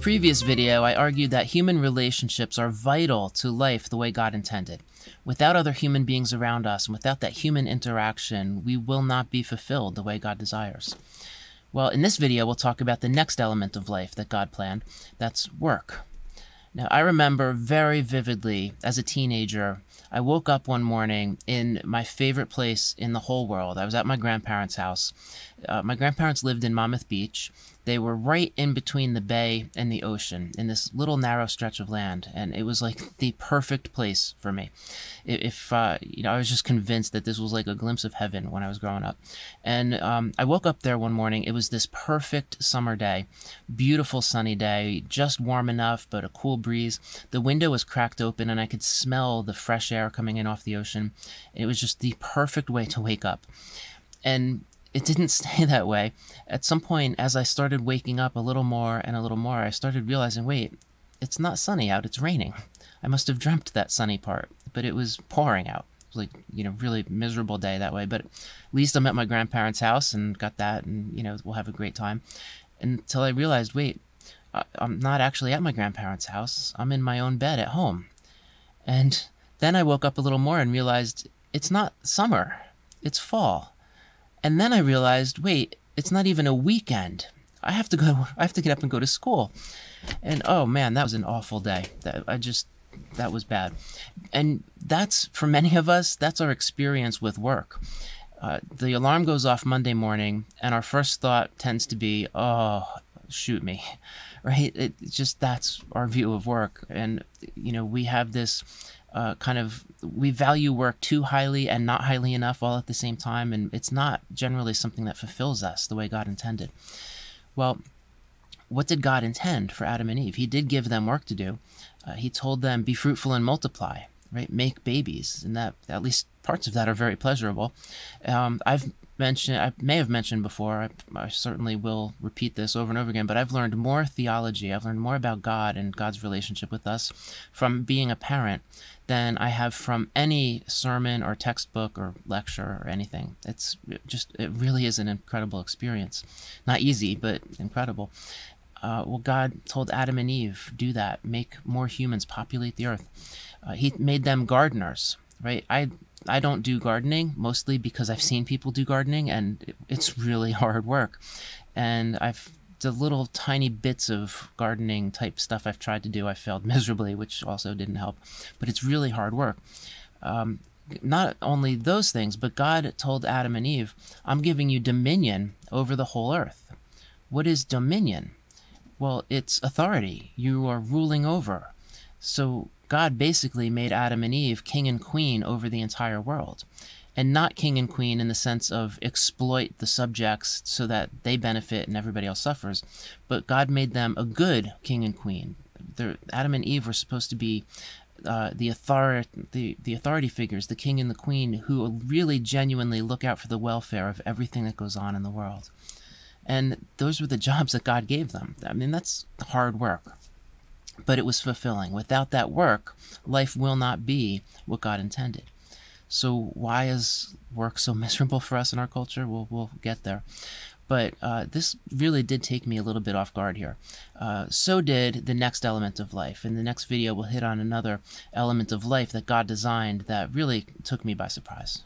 previous video, I argued that human relationships are vital to life the way God intended. Without other human beings around us, and without that human interaction, we will not be fulfilled the way God desires. Well, in this video, we'll talk about the next element of life that God planned. That's work. Now, I remember very vividly, as a teenager, I woke up one morning in my favorite place in the whole world. I was at my grandparents' house. My grandparents lived in Monmouth Beach. They were right in between the bay and the ocean in this little narrow stretch of land, and it was like the perfect place for me. I was just convinced that this was like a glimpse of heaven when I was growing up. And I woke up there one morning. It was this perfect summer day, beautiful sunny day, just warm enough, but a cool breeze. The window was cracked open, and I could smell the fresh air coming in off the ocean. It was just the perfect way to wake up. And it didn't stay that way. At some point, as I started waking up a little more and a little more, I started realizing, wait, it's not sunny out, it's raining. I must have dreamt that sunny part, but it was pouring out. It was like, really miserable day that way, but at least I'm at my grandparents' house and got that, and, we'll have a great time. Until I realized, wait, I'm not actually at my grandparents' house. I'm in my own bed at home. And then I woke up a little more and realized it's not summer, it's fall. And then I realized, wait, it's not even a weekend. I have to get up and go to school. And oh man, that was an awful day. That was bad. And that's, for many of us, that's our experience with work. The alarm goes off Monday morning, and our first thought tends to be, oh, shoot me, right? That's our view of work. And, we have this we value work too highly and not highly enough all at the same time, and it's not generally something that fulfills us the way God intended. Well, what did God intend for Adam and Eve? He did give them work to do. He told them, be fruitful and multiply, right? Make babies, and that, at least parts of that, are very pleasurable. I may have mentioned before, I certainly will repeat this over and over again, but I've learned more theology, I've learned more about God and God's relationship with us from being a parent than I have from any sermon or textbook or lecture or anything. It really is an incredible experience. Not easy, but incredible. Well, God told Adam and Eve, do that, make more humans, populate the earth. He made them gardeners, right? I don't do gardening, mostly because I've seen people do gardening, and it's really hard work. And the little tiny bits of gardening type stuff I've tried to do, I failed miserably, which also didn't help. But it's really hard work. Not only those things, but God told Adam and Eve, I'm giving you dominion over the whole earth. What is dominion? Well, it's authority. You are ruling over. So God basically made Adam and Eve king and queen over the entire world. And not king and queen in the sense of exploit the subjects so that they benefit and everybody else suffers, but God made them a good king and queen. Adam and Eve were supposed to be the authority figures, the king and the queen, who really genuinely look out for the welfare of everything that goes on in the world. And those were the jobs that God gave them. I mean, that's hard work. But it was fulfilling. Without that work, life will not be what God intended. So why is work so miserable for us in our culture? We'll get there. But this really did take me a little bit off guard here. So did the next element of life. In the next video, we'll hit on another element of life that God designed that really took me by surprise.